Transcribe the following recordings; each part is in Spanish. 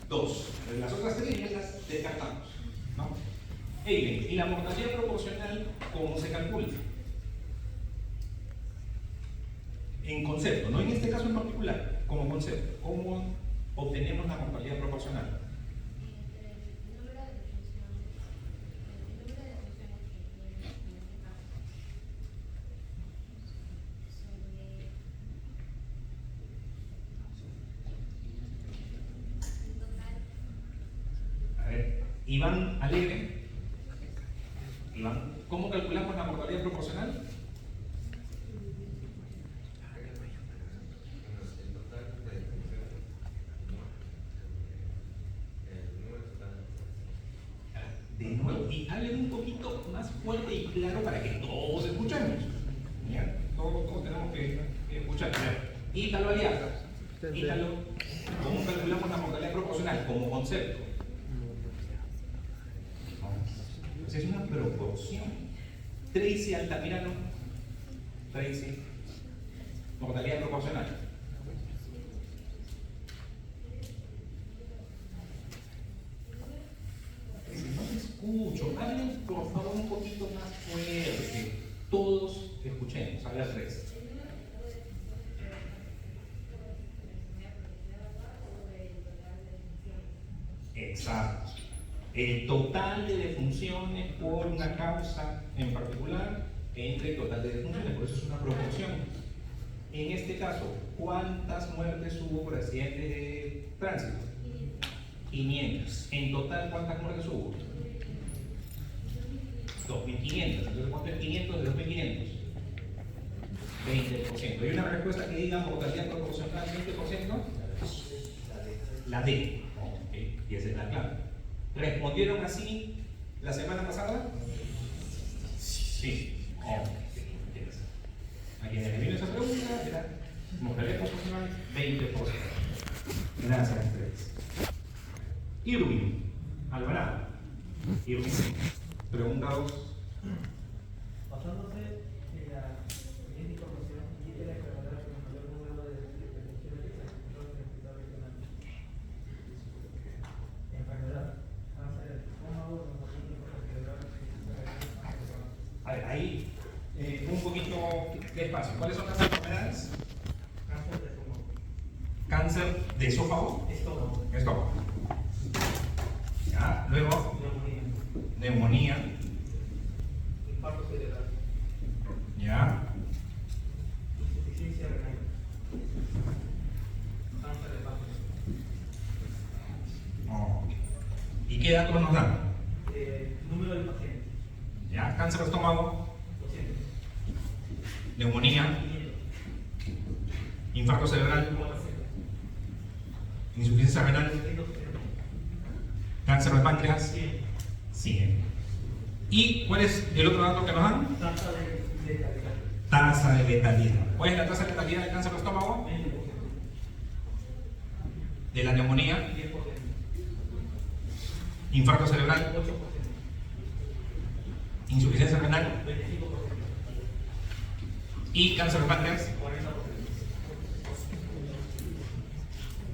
2. Las otras 3 ya las descartamos, ¿no? ¿Y la mortalidad proporcional cómo se calcula? En concepto, no en este caso en particular, como concepto. ¿Cómo obtenemos la mortalidad proporcional? A ver, Iván Alegre. Iván, ¿cómo calculamos la mortalidad proporcional? De nuevo, y hable un poquito más fuerte y claro para que todos escuchemos. ¿Ya? Todos tenemos que escuchar. Ítalo Aliaga. Ítalo, ¿cómo calculamos la mortalidad proporcional como concepto? Es una proporción. Tracy Altamirano. Tracy. Mortalidad proporcional. No me escucho. Hablen por favor un poquito más fuerte. Todos escuchemos. A ver, Tracy. Exacto. El total de defunciones por una causa en particular entre el total de defunciones, por eso es una proporción. En este caso, ¿cuántas muertes hubo por accidentes de tránsito? 500. En total, ¿cuántas muertes hubo? 2.500. Entonces, ¿cuánto es 500 de 2.500? 20%. ¿Hay una respuesta que diga mortalidad proporcional 20%? La D. Okay. Y esa es la clave. ¿Respondieron así la semana pasada? Sí. A quienes le vino esa pregunta, era mortalidad proporcional 20%. Gracias a ustedes. Irwin Alvarado. Irwin, pregunta 2. Basándose en la siguiente información, quisiera encontrar el mayor número de defunciones que se registró en el hospital regional. Enfermedad, cáncer del estómago, neumonía, cerebral. A ver, ahí un poquito de espacio. ¿Cuáles son las enfermedades? Cáncer de estómago. Cáncer de esófago. Estómago. Ya, luego neumonía. Infarto cerebral. Ya. Insuficiencia renal. Cáncer de páncreas. Ok. ¿Y qué datos nos dan? Número del paciente. Ya, cáncer de estómago. 200. Neumonía. 500. Infarto cerebral. 400. Insuficiencia renal. 270. Cáncer de páncreas. 100. 100. ¿Y cuál es el otro dato que nos dan? Tasa de letalidad. Tasa de letalidad. ¿Cuál es la tasa de letalidad del cáncer de estómago? 20%. De la neumonía. 10%. Infarto cerebral. 8%. Insuficiencia renal. 25%. Y cáncer de páncreas. 40%.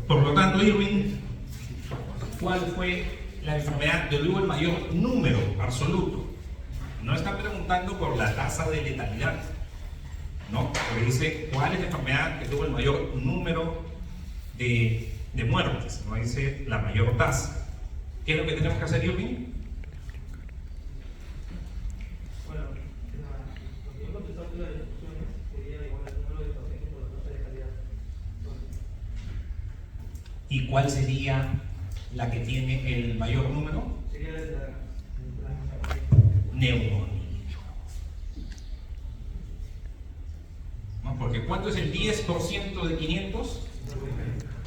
Por lo tanto, Irwin, ¿cuál fue la enfermedad que tuvo el mayor número absoluto? No está preguntando por la tasa de letalidad, ¿no? Porque dice cuál es la enfermedad que tuvo el mayor número de muertes, no dice la mayor tasa. ¿Qué es lo que tenemos que hacer, Irwin? Bueno, lo que yo contestaba de las discusiones sería igual al número de pacientes por la tasa de calidad. ¿Y cuál sería la que tiene el mayor número? Sería la Neumonía. ¿No? Porque ¿cuánto es el 10% de 500?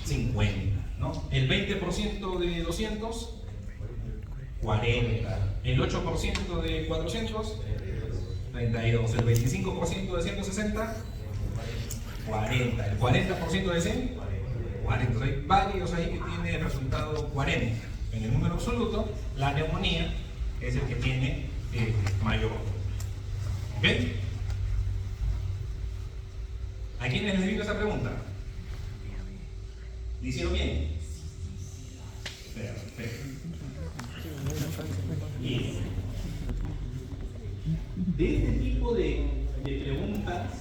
50. ¿No? El 20% de 200, 40. El 8% de 400, 32. El 25% de 160, 40. El 40% de 100, 40. Entonces hay varios ahí que tienen el resultado 40. En el número absoluto, la neumonía es el que tiene mayor. ¿Ok? ¿A quiénes les digo esa pregunta? ¿Le hicieron bien? Perfecto. Bien. De este tipo de preguntas,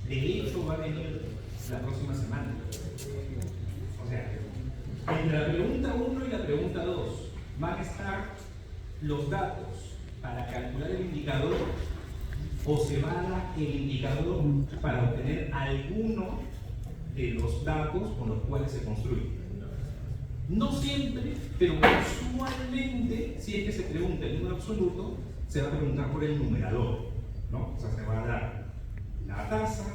de hecho, va a venir la próxima semana. O sea, entre la pregunta 1 y la pregunta 2 van a estar los datos para calcular el indicador, o se va a dar el indicador para obtener alguno de los datos con los cuales se construye. No siempre, pero usualmente, si es que se pregunta el número absoluto, se va a preguntar por el numerador, ¿no? O sea, se va a dar la tasa,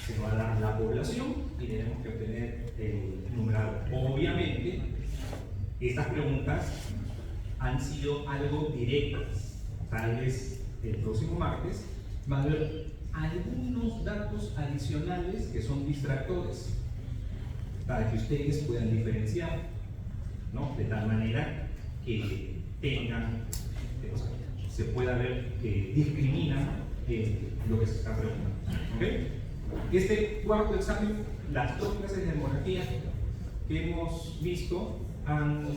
se va a dar la población y tenemos que obtener el numerador. Obviamente, estas preguntas han sido algo directas. Tal vez el próximo martes va a haber algunos datos adicionales que son distractores para que ustedes puedan diferenciar, ¿no? De tal manera que tengan, se pueda ver que discrimina lo que se está preguntando. ¿Okay? Este cuarto examen, las dos clases de demografía que hemos visto han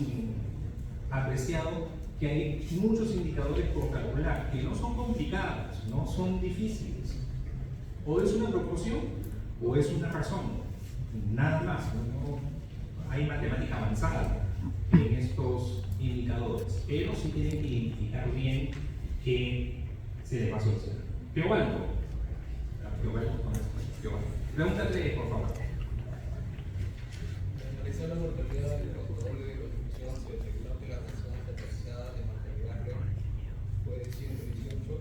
apreciado que hay muchos indicadores por calcular, que no son complicados, no son difíciles. O es una proporción o es una razón, nada más. No hay matemática avanzada en estos indicadores, pero sí tienen que identificar bien qué se le pasó a hacer. Teobaldo. Pregunta 3, por favor. Analizar la mortalidad del trabajador de construcción se determinó que la persona especializada en maternidad fue de 118,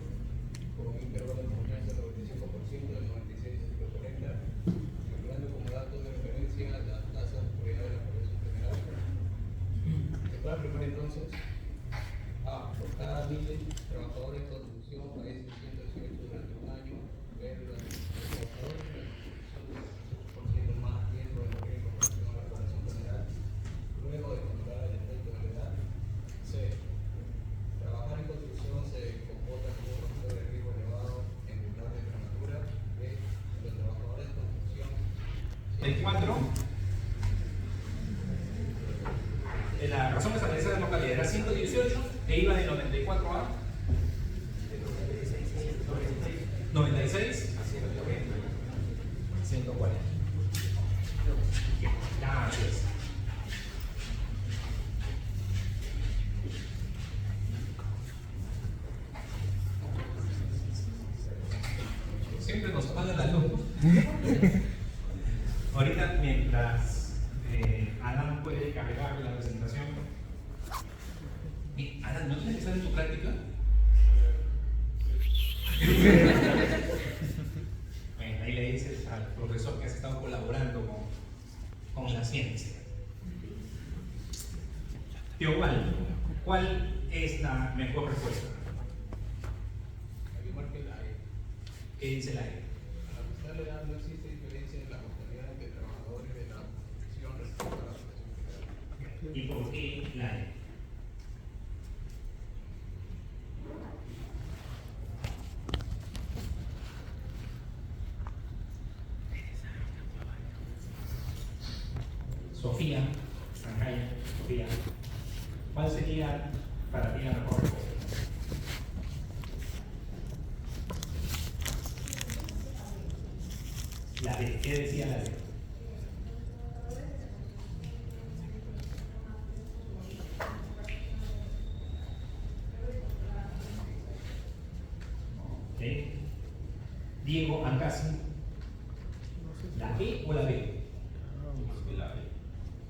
con un intervalo de confianza del 95% del 96 al 40, calculando como datos de referencia la tasa de seguridad de la población general. Se puede afirmar entonces, A, por cada 1000 trabajadores de construcción fallecen 118 durante un año, B, durante los trabajadores de construcción 18% más riesgo de morir en comparación a la población general, luego de controlar el efecto de la edad. C, trabajar en construcción se comporta como un factor de riesgo elevado en muerte prematura. B, los trabajadores de construcción. El 4. La razón de establecer la mortalidad era 118 e iba de 94 a 96 a 140. Gracias. Siempre nos apaga la luz. Ahorita, mientras Adam puede cargar la presentación. Adam, ¿no tienes que estar en tu práctica? Bueno, ahí le dices al profesor que has estado colaborando con la ciencia. Teobaldo, ¿cuál es la mejor respuesta? Afirmar que la E. ¿Qué dice la E? A la vista de la edad no existe diferencia en la mortalidad entre trabajadores de la construcción respecto a la población general. ¿Y por qué la E? Sofía, Sangaya, Sofía, ¿cuál sería para ti la mejor respuesta? La D, ¿qué decía la D? Ok. Diego Ancasi, ¿la E o la B?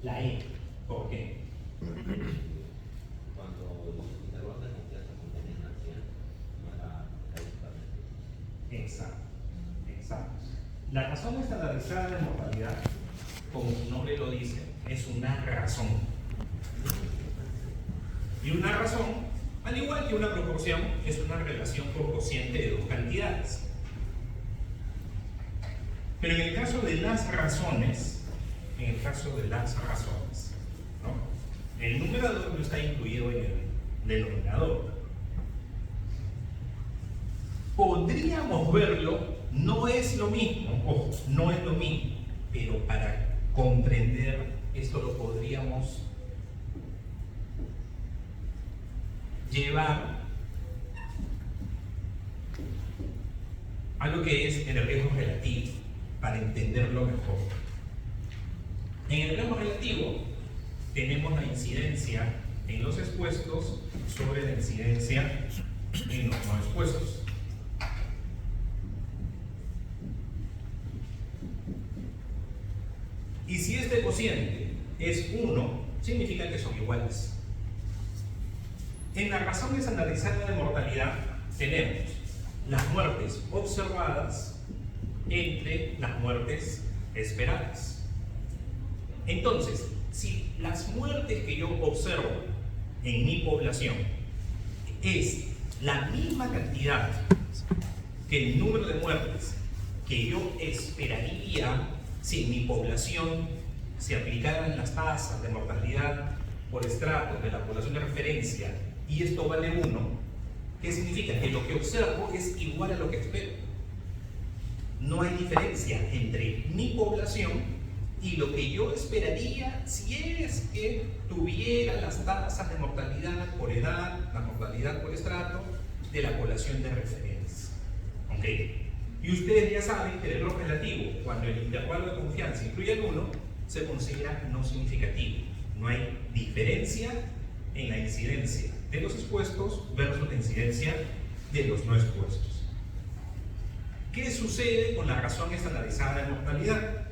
La E, ¿por qué? Cuando los intervalos de confianza contenían al 100, no era estadísticamente. Exacto, exacto. La razón estandarizada de mortalidad, como su nombre lo dice, es una razón. Y una razón, al igual que una proporción, es una relación por cociente de dos cantidades. Pero en el caso de las razones, ¿no? El numerador no está incluido en el denominador. Podríamos verlo, no es lo mismo, ojo, no es lo mismo, pero para comprender esto lo podríamos llevar a lo que es el riesgo relativo para entenderlo mejor. En el riesgo relativo tenemos la incidencia en los expuestos sobre la incidencia en los no expuestos. Y si este cociente es 1, significa que son iguales. En la razón estandarizada de mortalidad tenemos las muertes observadas entre las muertes esperadas. Entonces, si las muertes que yo observo en mi población es la misma cantidad que el número de muertes que yo esperaría si en mi población se aplicaran las tasas de mortalidad por estratos de la población de referencia y esto vale 1, ¿qué significa? Que lo que observo es igual a lo que espero. No hay diferencia entre mi población y lo que yo esperaría si es que tuviera las tasas de mortalidad por edad, la mortalidad por estrato de la población de referencia. ¿Ok? Y ustedes ya saben que el error relativo, cuando el intervalo de confianza incluye el 1, se considera no significativo. No hay diferencia en la incidencia de los expuestos versus la incidencia de los no expuestos. ¿Qué sucede con la razón estandarizada de mortalidad?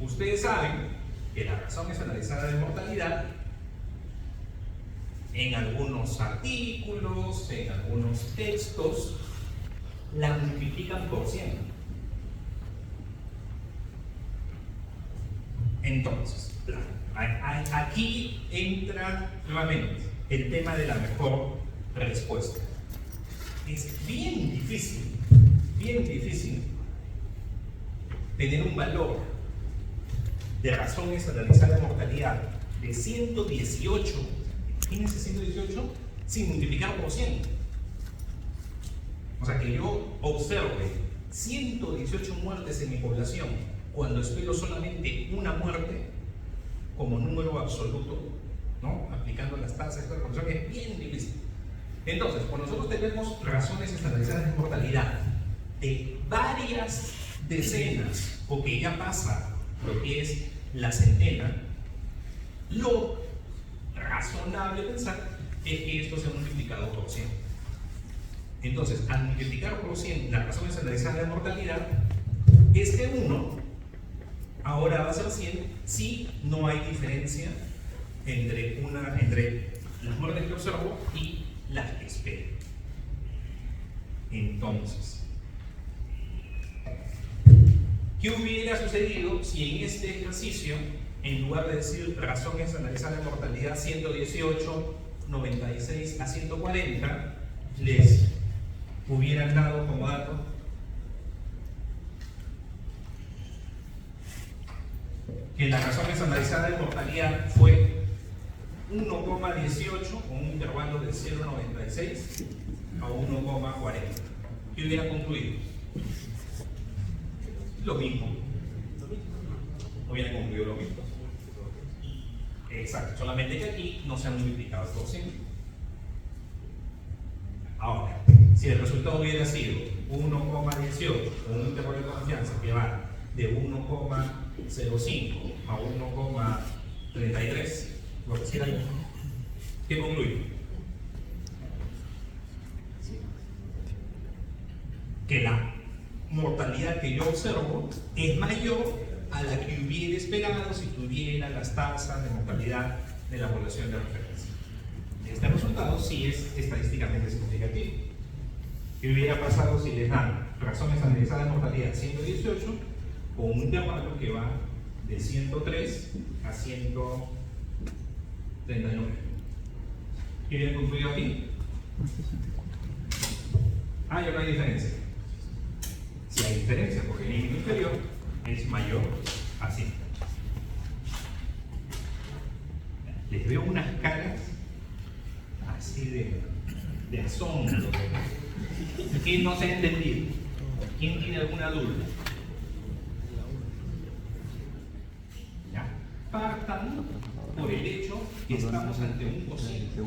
Ustedes saben que la razón estandarizada de mortalidad en algunos artículos, en algunos textos, la multiplican por 100. Entonces, aquí entra nuevamente el tema de la mejor respuesta. Es bien difícil tener un valor de razón estandarizada de mortalidad de 118, imagínense 118, sin multiplicar por 100. O sea, que yo observe 118 muertes en mi población cuando espero solamente una muerte como número absoluto, ¿no? Aplicando las tasas de la población es bien difícil. Entonces, cuando nosotros tenemos razones estandarizadas de mortalidad de varias decenas, o que ya pasa lo que es la centena, lo razonable pensar es que esto sea multiplicado por 100. Entonces, al multiplicar por 100 la razón estandarizada de mortalidad, este 1 ahora va a ser 100 si no hay diferencia entre las muertes que observo y las que espero. Entonces, ¿qué hubiera sucedido si en este ejercicio, en lugar de decir razón estandarizada de mortalidad 118, 96 a 140, les hubieran dado como dato que la razón estandarizada de mortalidad fue 1,18 con un intervalo de 0,96 a 1,40? ¿Qué hubiera concluido? Lo mismo. Hubiera concluido lo mismo. Exacto, solamente que aquí no se han multiplicado por 100. Ahora, si el resultado hubiera sido 1,18 con un intervalo de confianza que va de 1,05 a 1,33, lo que sea, ¿qué concluye? Que la mortalidad que yo observo es mayor a la que hubiera esperado si tuviera las tasas de mortalidad de la población de referencia. Este resultado sí es estadísticamente significativo. ¿Qué hubiera pasado si les dan razón estandarizada de mortalidad 118 con un intervalo que va de 103 a 139? ¿Qué hubiera concluido aquí? Ah, ya no hay diferencia. Si hay diferencia, porque el límite inferior es mayor a 100. Les veo unas caras así de asombro. ¿Quién no se ha entendido? ¿Quién tiene alguna duda? ¿Ya? Partan por el hecho que estamos ante un cociente.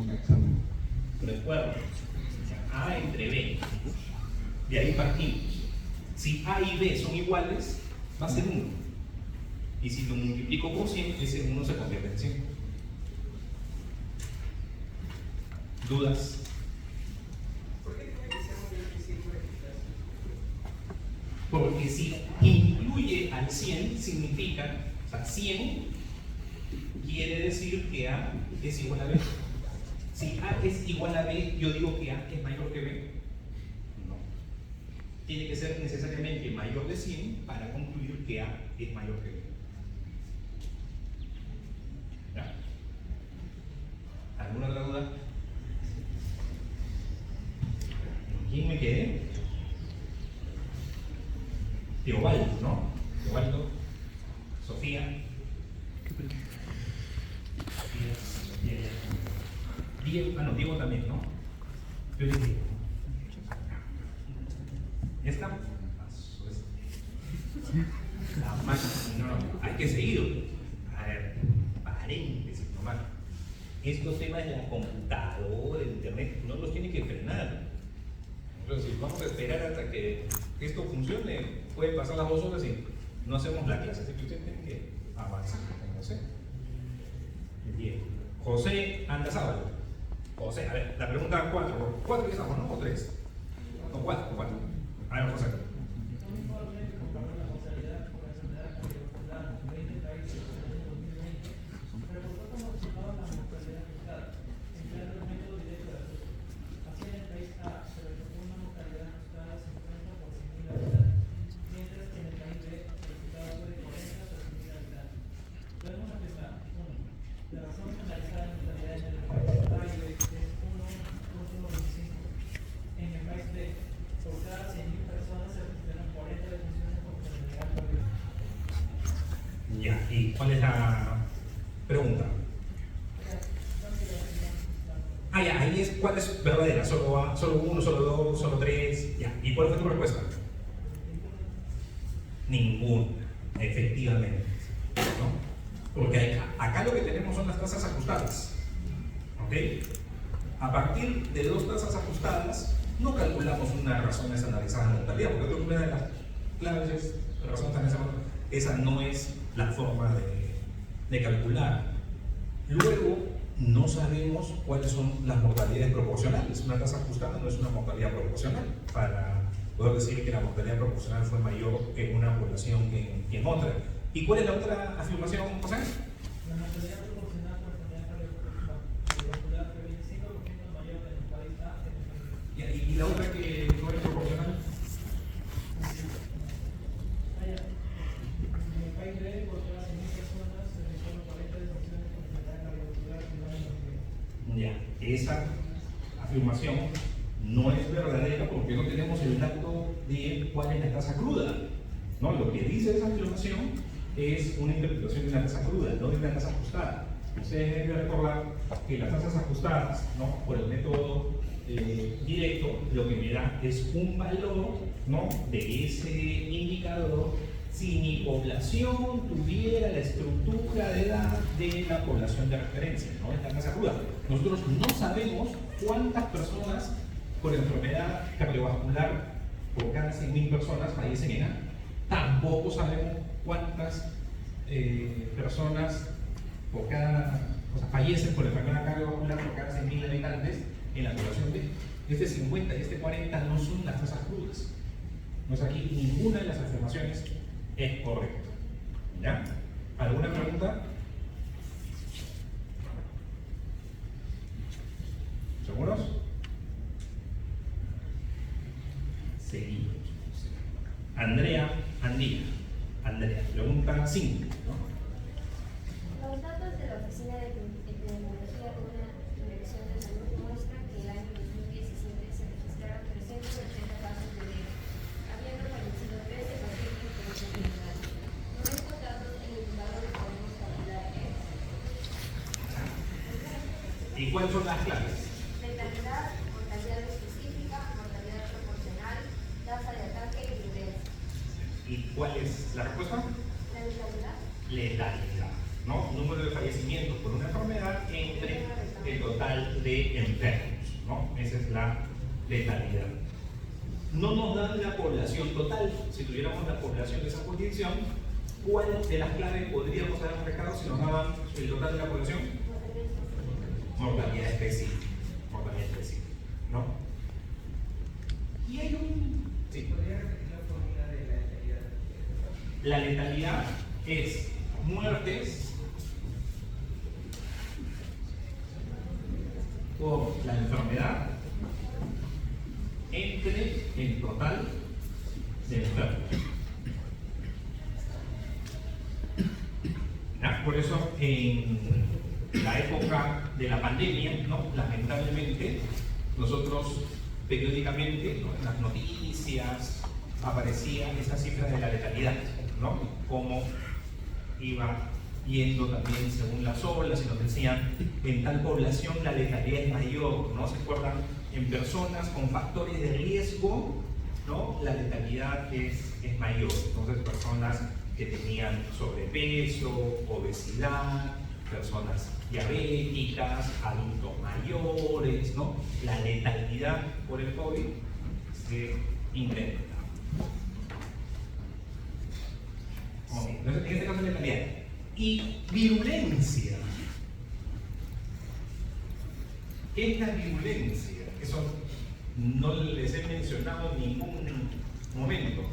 Recuerda, A entre B. De ahí partimos. Si A y B son iguales, va a ser 1. Y si lo multiplico por 100, ese 1 se convierte en 100. ¿Dudas? ¿Por qué tiene que ser un coeficiente eficaz? Porque si incluye al 100, significa, o sea, 100 quiere decir que A es igual a B. Si A es igual a B, yo digo que A es mayor que B. No. Tiene que ser necesariamente mayor de 100 para concluir que A es mayor que B. ¿Ya? ¿Alguna otra duda? ¿En quién me quedé? Teobaldo, ¿no? Teobaldo, Sofía. Diego, Diego también, ¿no? Yo le dije, ¿ya está? La máquina, no, hay que seguir. A ver, paréntesis nomás. Estos temas de la computadora, el internet, no los tiene que frenar. Entonces, si vamos a esperar hasta que esto funcione, pueden pasar las 2 horas y no hacemos la clase, así que usted tiene que avanzar, no sé. Bien. José Andazábal. José, a ver, la pregunta 4. 4 ya estamos, ¿no? ¿O 3? No, 4. A ver, José. Un informe comparó la mortalidad por enfermedad cardiovascular en 20 países en el año 2020. Reportó como resultado la mortalidad ajustada, empleando el método directo de ajuste. Así, en el país A se reportó una mortalidad ajustada de 50 por 100.000 habitantes, mientras que en el país B el resultado fue de 40 por 100.000 habitantes. Podemos afirmar: 1. La razón generalizada de mortalidad en el país A y B es 1.25. En el país B, por cada 100.000 personas se registran 40 defunciones por enfermedad cardiovascular. Ya, ¿y cuál es la pregunta? Ya, ahí es cuál es verdadera, solo A, solo 1, solo 2, solo 3, ya. ¿Y cuál fue tu respuesta? Ninguna, efectivamente. ¿No? Porque acá lo que tenemos son las tasas ajustadas. ¿Ok? A partir de 2 tasas ajustadas, no calculamos una razón estandarizada de mortalidad, porque una de las claves es la razón estandarizada. Esa no es la forma de calcular. Luego, no sabemos cuáles son las mortalidades proporcionales. Una tasa ajustada no es una mortalidad proporcional para poder decir que la mortalidad proporcional fue mayor en una población que en otra. ¿Y cuál es la otra afirmación, José? La mortalidad proporcional por enfermedad cardiovascular fue 25% mayor en el país A que en el país B. ¿Y la otra que no es proporcional? En el país B, por cada 100.000 personas se registraron 40 defunciones por enfermedad cardiovascular en el año 2020. Ya, esa afirmación no es verdadera porque no tenemos el dato de cuál es la tasa cruda. ¿No? Lo que dice esa afirmación es una interpretación de una tasa cruda, no de una tasa ajustada. Ustedes deben recordar que las tasas ajustadas, ¿no? Por el método directo, lo que me da es un valor, ¿no? De ese indicador si mi población tuviera la estructura de edad de la población de referencia, ¿no? Esta tasa cruda. Nosotros no sabemos cuántas personas por enfermedad cardiovascular por cada 100.000 personas fallecen en A. Tampoco sabemos cuántas personas por cada, fallecen por enfermedad cardiovascular por cada 100.000 habitantes en la población B. Este 50 y este 40 no son las tasas crudas. Entonces aquí ninguna de las afirmaciones es correcta. ¿Ya? ¿Alguna pregunta? ¿Seguros? Seguimos. Andrea Andía. Andrea, pregunta 5. ¿No? Los datos de la Oficina de Epidemiología de una Dirección de Salud muestran que el año 2017 se registraron 380 casos de dengue, habiendo fallecido 13 pacientes por esta enfermedad. Con estos datos, el indicador que podemos calcular es ¿Y cuáles son las claves? letalidad, mortalidad específica, mortalidad proporcional, tasa de ataque y virulencia. ¿Y cuál es la respuesta? La letalidad Letalidad, ¿no? Número de fallecimientos por una enfermedad entre el total de enfermos. ¿no? Esa es la letalidad. No nos dan la población total. Si tuviéramos la población de esa jurisdicción, ¿cuál de las claves podríamos haber marcado si nos daban el total de la población? Mortalidad específica. Mortalidad específica, ¿no? Y hay un... Sí. ¿Podría repetir la fórmula de la letalidad? La letalidad es muertes por la enfermedad entre el total de enfermos. ¿Ya? Por eso en la época de la pandemia, ¿no? Lamentablemente, nosotros periódicamente, ¿no? En las noticias aparecía esa cifra de la letalidad, ¿no? Cómo iba yendo también según las olas y nos decían en tal población la letalidad es mayor, ¿no? ¿Se acuerdan? En personas con factores de riesgo, ¿no? La letalidad es mayor. Entonces, personas que tenían sobrepeso, obesidad, personas diabéticas, adultos mayores, ¿no? La letalidad por el COVID se incrementa. Okay. Entonces, en este caso, letalidad. Y virulencia. ¿Qué es la virulencia? Eso no les he mencionado en ningún momento.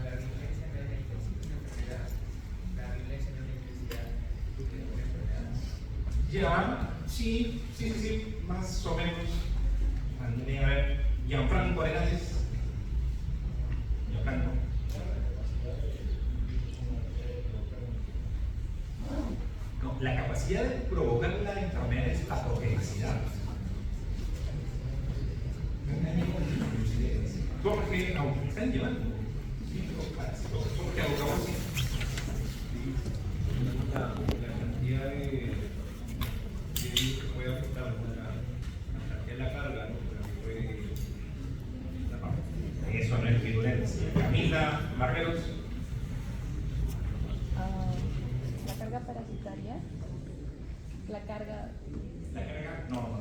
La violencia no es la intensidad de una enfermedad. La violencia no es la intensidad de una enfermedad. Ya, sí, más o menos. A ver, Gianfranco Arenales. Gianfranco. No, la capacidad de provocar la enfermedad es patogenicidad. Jorge, aunque están llevando Jorge Aucabossi. La cantidad de virus que puede afectar la cantidad de la carga, ¿no? Eso no es virulencia. Camila Margueros. La carga parasitaria, la carga... No.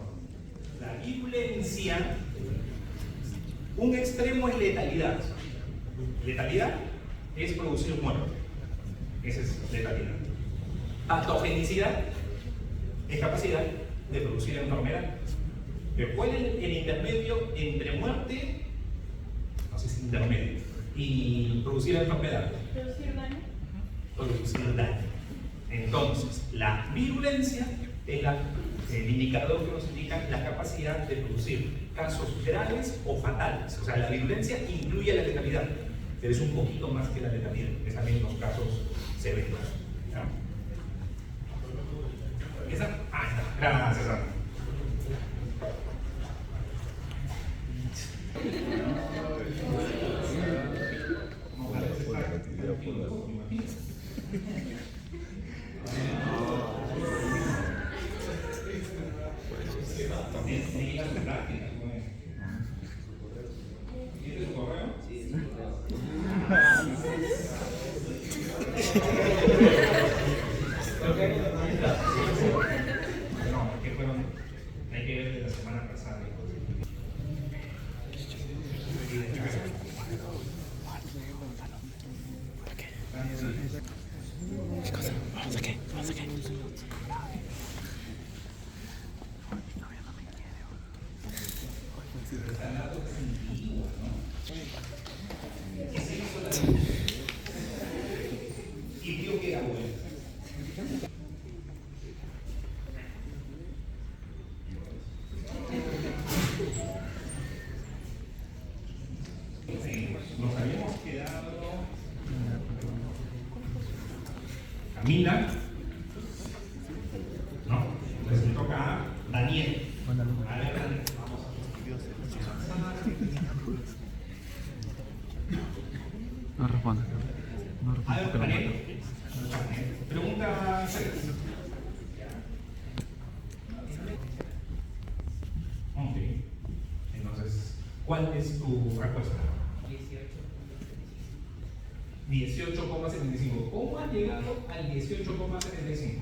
La virulencia, un extremo es letalidad. Letalidad es producir muerte. Esa es letalidad. Patogenicidad es capacidad de producir enfermedad. Pero ¿cuál es el intermedio entre muerte, no sé si intermedio, y producir enfermedad? ¿Producir daño? Producir daño. Entonces, la virulencia es el indicador que nos indica la capacidad de producir casos graves o fatales. O sea, la virulencia incluye la letalidad, pero es un poquito más que la letalidad, es también los casos severos. ¿Ya? ¿Esa? Está. Gracias, Ana. ¿Tienes su correo? Sí. No, que fueron, hay que ver de la semana pasada. ¿Qué cosa? ¿Vamos a qué? Y vio que era bueno. Nos habíamos quedado Camila, ¿no? Entonces le toca a Daniel. A ver, Daniel, vamos. No responde. A ver, Daniel. Pregunta 6. Ok. Entonces, ¿cuál es tu respuesta? 18,75. ¿Cómo has llegado al 18,75?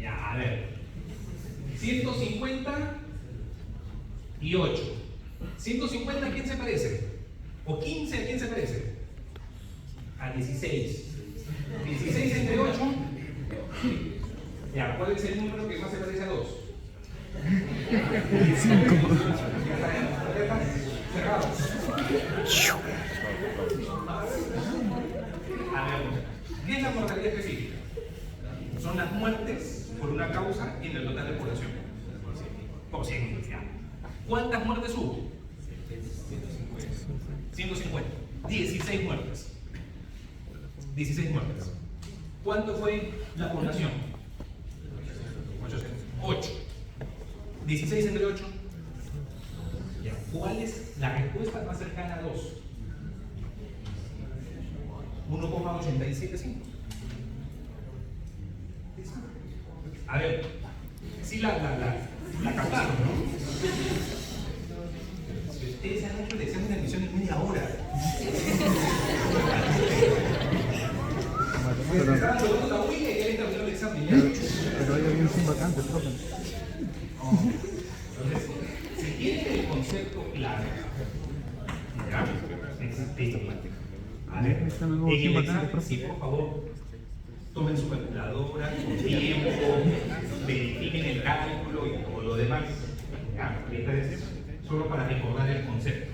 Ya, a ver. 150 y 8. 150 ¿a quién se parece? ¿O 15 a quién se parece? A 16. 16 entre 8. Ya, ¿cuál es el número que más se parece a 2? 5. Cerrado. A ver, ¿qué es la mortalidad específica? Son las muertes por una causa en el total de población. Por 100. ¿Cuántas muertes hubo? 150. 16 muertes. 16 muertes. ¿Cuánto fue la población? 800. 8. 16 entre 8. Ya. ¿Cuál es la respuesta más cercana a 2? 1,875. A ver, sí la captaron, ¿no? Ustedes han hecho el examen de admisión en media hora. Se estaban tomando la huella y ya le terminó el examen. Pero hay alguien sin vacante, profe. Entonces, si tienen el concepto claro, ¿ya? A ver, en el examen, sí, por favor, tomen su calculadora con tiempo, verifiquen el cálculo y todo lo demás. ¿Ya? Entonces, solo para recordar el concepto.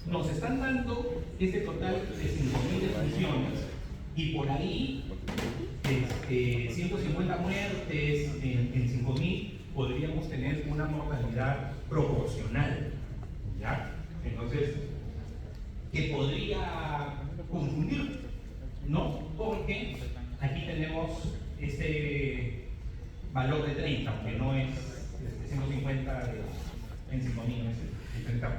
Nos están dando este total de 5.000 defunciones y por ahí 150 muertes en 5.000 podríamos tener una mortalidad proporcional. ¿Ya? Entonces, que podría confundir, ¿no? Porque aquí tenemos este valor de 30, aunque no es 150 en 5.000, es el 30%,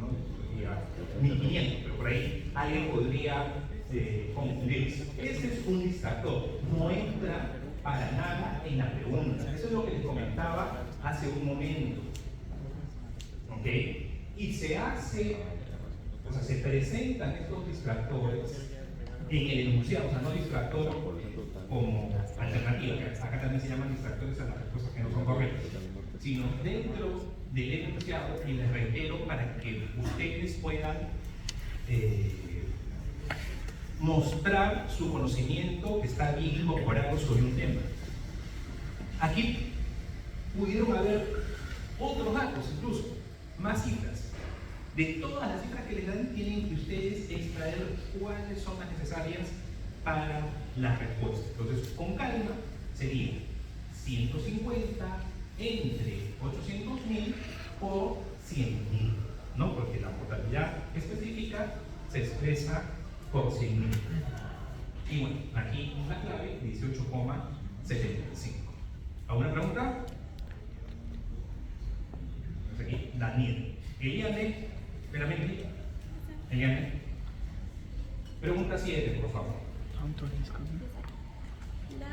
¿no? Sería 1.500, pero por ahí alguien podría confundirse. Ese es un distractor, no entra para nada en la pregunta. Eso es lo que les comentaba hace un momento. ¿Ok? Y se hace, o sea, se presentan estos distractores en el enunciado, o sea, no distractor como alternativa, que acá también se llaman distractores a las respuestas que no son correctas, sino dentro del enunciado, y les reitero para que ustedes puedan mostrar su conocimiento que está bien incorporado sobre un tema. Aquí pudieron haber otros datos, incluso más cifras. De todas las cifras que les dan, tienen que ustedes extraer cuáles son las necesarias para la respuesta. Entonces, con calma, sería 150 entre 800.000 por 100.000, ¿no? Porque la mortalidad específica se expresa por 100.000. Y bueno, aquí la clave, 18,75. ¿Alguna pregunta? Pues aquí, Daniel. Eliane, espérame, Eliane. Pregunta 7, por favor. La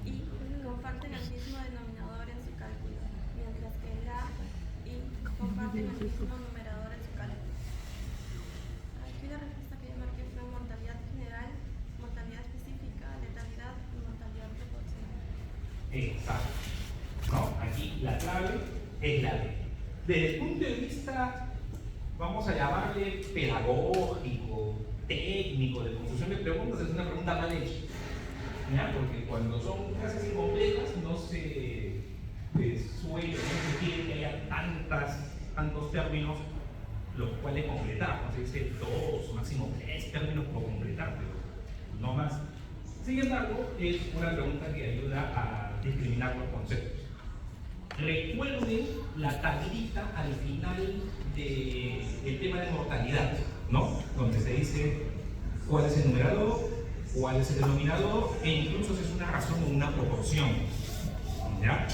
I comparten el mismo denominador en su cálculo, mientras que la I comparten el mismo numerador en su cálculo. Aquí la respuesta que yo marqué fue mortalidad general, mortalidad específica, letalidad y mortalidad proporcional. Exacto. No, aquí la clave es la D. Desde el punto de vista, vamos a llamarle pedagógico, técnico, de construcción de preguntas, es una pregunta mal hecha. ¿Ya? Porque cuando son frases incompletas no se suele, no se quiere que haya tantos términos los cuales completar. No se dice 2, máximo 3 términos por completar, pero no más. Sin embargo, es una pregunta que ayuda a discriminar los conceptos. Recuerden la tablita al final del tema de mortalidad, ¿no? Donde se dice cuál es el numerador, cuál es el denominador, e incluso si es una razón o una proporción. ¿Ya?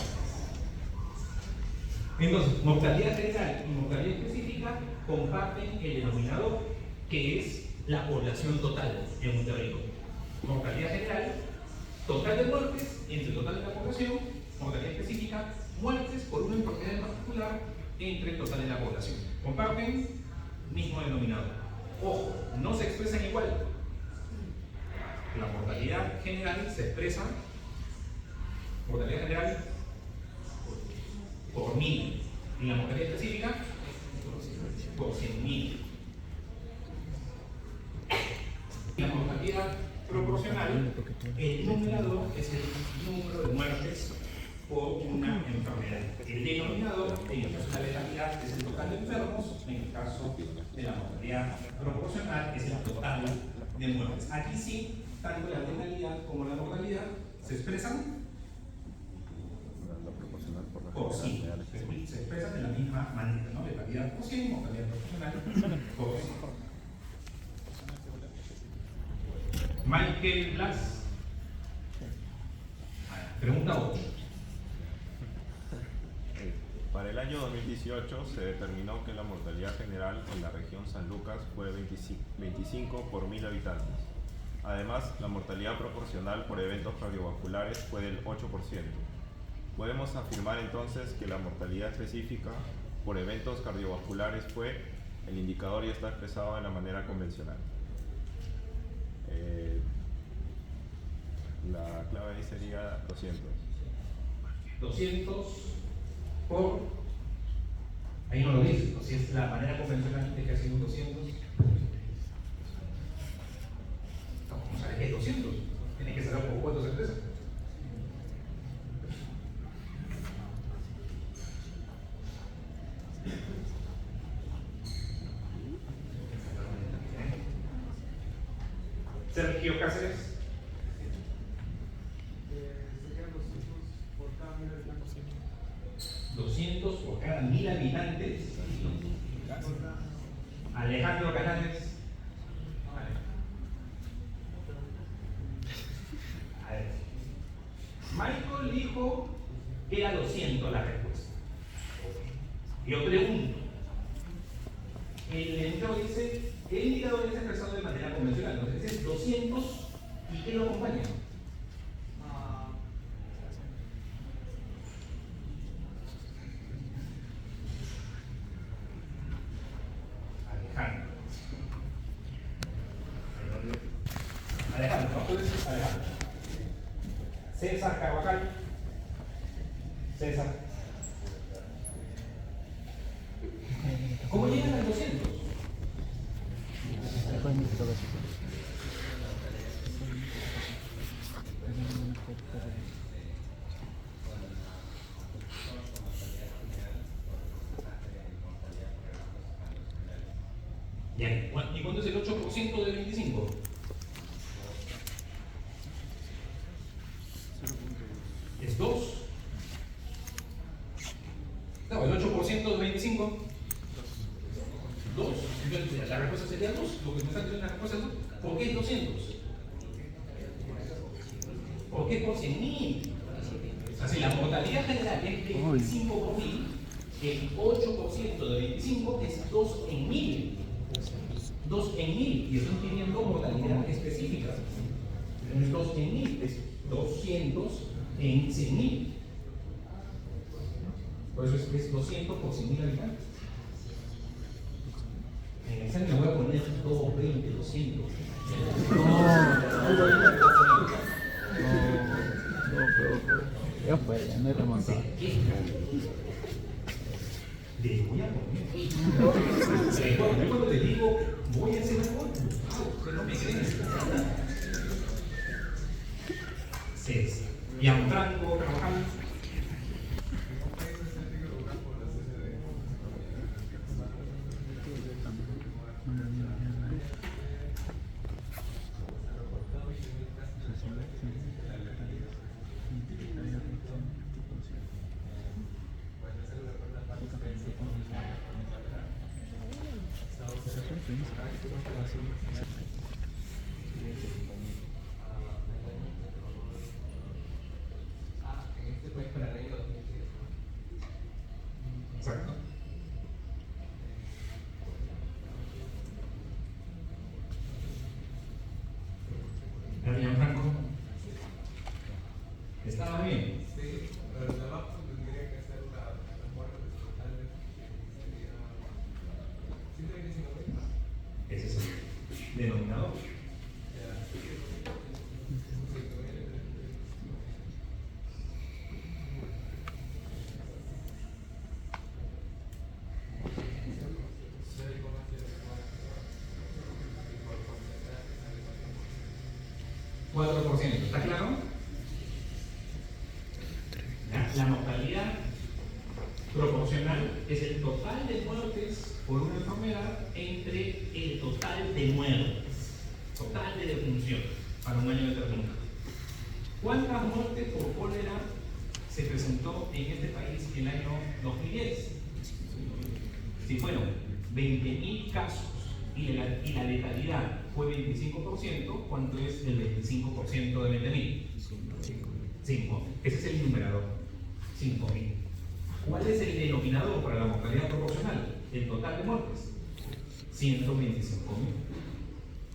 Entonces, mortalidad general y mortalidad específica comparten el denominador, que es la población total en un teórico. Mortalidad general, total de muertes entre el total de la población. Mortalidad específica, muertes por una enfermedad en particular entre el total de la población. Comparten mismo denominador. Ojo, no se expresan igual. La mortalidad general se expresa Mortalidad general por 1000. Y la mortalidad específica por 100.000. La mortalidad proporcional, el numerador es el número de muertes por una enfermedad. El denominador, en el caso de la letalidad, es el total de enfermos. En el caso de la mortalidad proporcional, es el total de muertes. Aquí sí, tanto la letalidad como la mortalidad se expresan por sí. Se expresan de la misma manera, ¿no? Letalidad por 100, mortalidad proporcional por 100. Michael Blas. Pregunta 8. Para el año 2018 se determinó que la mortalidad general en la región San Lucas fue 25 por 1000 habitantes. Además, la mortalidad proporcional por eventos cardiovasculares fue del 8%. Podemos afirmar entonces que la mortalidad específica por eventos cardiovasculares fue, el indicador ya está expresado de la manera convencional. La clave ahí sería 200. 200 por... Ahí no lo dice, si es la manera convencional de que ha sido 200. ¿Cómo sabes que es 200? Tienes que saber por cuánto se expresa. Sergio Cáceres. Serían 200 por cada 1000 habitantes. 200 por cada 1000 habitantes. Alejandro Canales. A ver. Michael dijo que era 200 la respuesta. Yo pregunto. El indicador dice, el indicador es expresado de manera convencional. Entonces es 200 y ¿qué lo acompaña? Alejandro, ¿no? Tú dices Alejandro. César Carvajal. César. ¿Cómo llegan al 200? Bien. ¿Y cuánto es el 8% de 25? Es 2. No, el 8% de 25. 2. Entonces, la respuesta sería 2. Lo que me están diciendo la respuesta es 2. ¿Por qué es 200? ¿Por qué por 100.000? O sea, si la mortalidad general es 25 por 1000, el 8% de 25 es 2 en 1000. 2 en 1000. Y estoy pidiendo mortalidad específica. No es 2 en 1000, es 200 en 100.000. Por eso es 200 por 100.000 habitantes. En el examen me voy a poner 220, 200. Ya fue, ya no hay remontado. Le voy a poner. Cuando te digo, voy a hacer algo, pero no me crees. César. Gianfranco Carvajal. Exacto. Gianfranco. ¿Estaba bien? Sí, pero la más tendría que hacer la muerte total sería 125.000. Ese es el denominador. 4%. ¿Está claro? La mortalidad proporcional es el total de muertes por una enfermedad entre el total de muertes, total de defunciones para un año determinado. ¿Cuántas muertes por cólera se presentó en este país en el año 2010? Si fueron 20.000 casos y la letalidad fue 25%, ¿cuánto es el 25% de 20.000? 5. Ese es el numerador. 5.000. ¿Cuál es el denominador para la mortalidad proporcional? El total de muertes. 125.000.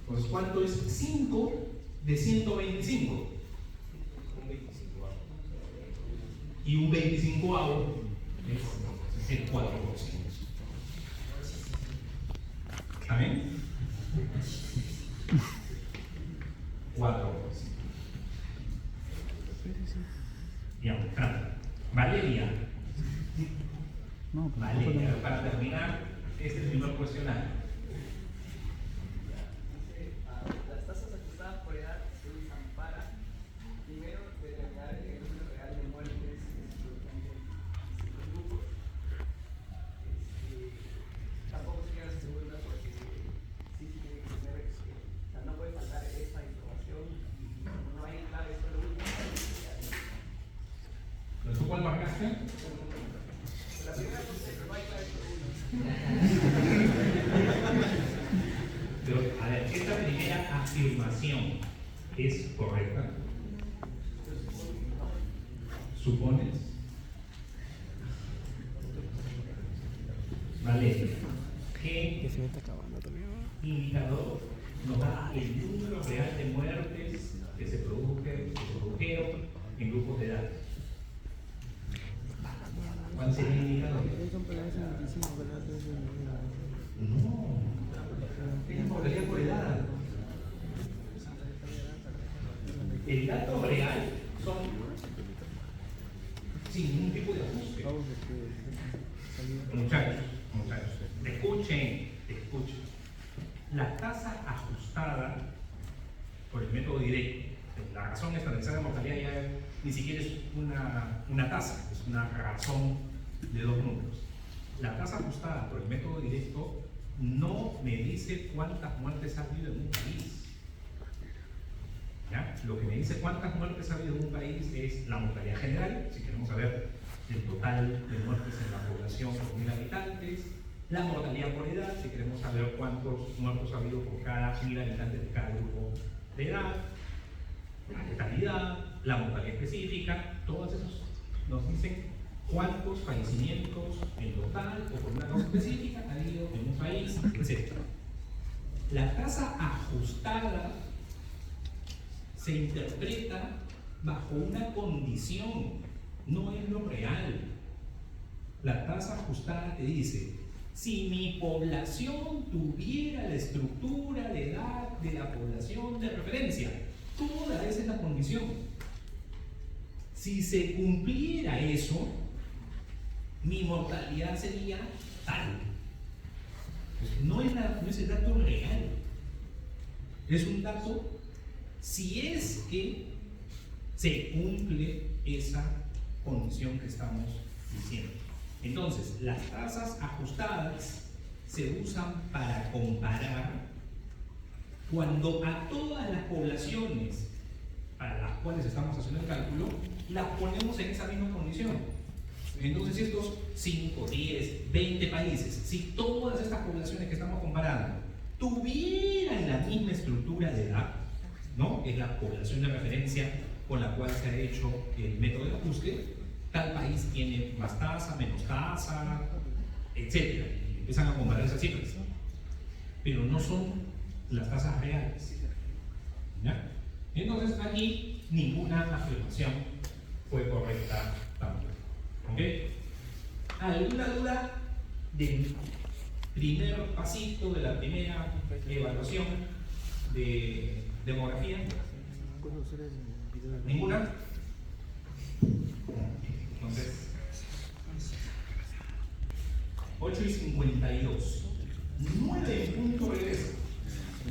Entonces, ¿cuánto es 5 de 125? Y un 25avo es el 4%. ¿Está bien? 4%. Ya, Valeria. Valeria, para terminar este primer cuestionario. Las tasas ajustadas por edad se usan para, primero, determinar el número real de muertes en distintos grupos. Tampoco sería la segunda porque sí tiene que tener, o sea, no puede faltar esta información y no hay clave solo una. ¿Tú cuál marcaste? La primera cosa es que no hay clave solo una. Pero, a ver, esta primera afirmación es correcta. ¿Supones? Vale. ¿Qué indicador nos da el número real de muertes que se produjeron en grupos de edad? ¿Cuál sería el indicador? No, es mortalidad por edad. El dato real son sin ningún tipo de ajuste. Muchachos, escuchen. La tasa ajustada por el método directo, la razón estandarizada de mortalidad ya ni siquiera es una tasa, es una razón de dos números. La tasa ajustada por el método directo no me dice cuántas muertes ha habido en un país. ¿Ya? Lo que me dice cuántas muertes ha habido en un país es la mortalidad general, si queremos saber el total de muertes en la población por 1.000 habitantes, la mortalidad por edad, si queremos saber cuántos muertos ha habido por cada 1.000 habitantes de cada grupo de edad, la letalidad, la mortalidad específica, todos esos nos dicen cuántos fallecimientos en total o por una causa específica ha habido en un país, etc. La tasa ajustada se interpreta bajo una condición, no es lo real. La tasa ajustada te dice, si mi población tuviera la estructura de edad de la población de referencia, toda esa es la condición. Si se cumpliera eso, mi mortalidad sería tal. No es el dato real. Es un dato si es que se cumple esa condición que estamos diciendo. Entonces, las tasas ajustadas se usan para comparar cuando a todas las poblaciones para las cuales estamos haciendo el cálculo, las ponemos en esa misma condición. Entonces, estos 5, 10, 20 países, si todas estas poblaciones que estamos comparando tuvieran la misma estructura de edad, ¿no? Es la población de referencia con la cual se ha hecho el método de ajuste, tal país tiene más tasa, menos tasa, etc. Y empiezan a comparar esas cifras. Pero no son las tasas reales. ¿Ya? Entonces, aquí ninguna afirmación fue correcta tampoco. ¿Ok? ¿Alguna duda del primer pasito, de la primera evaluación de demografía? ¿Ninguna? Entonces, 8:52. 9 en punto regresa.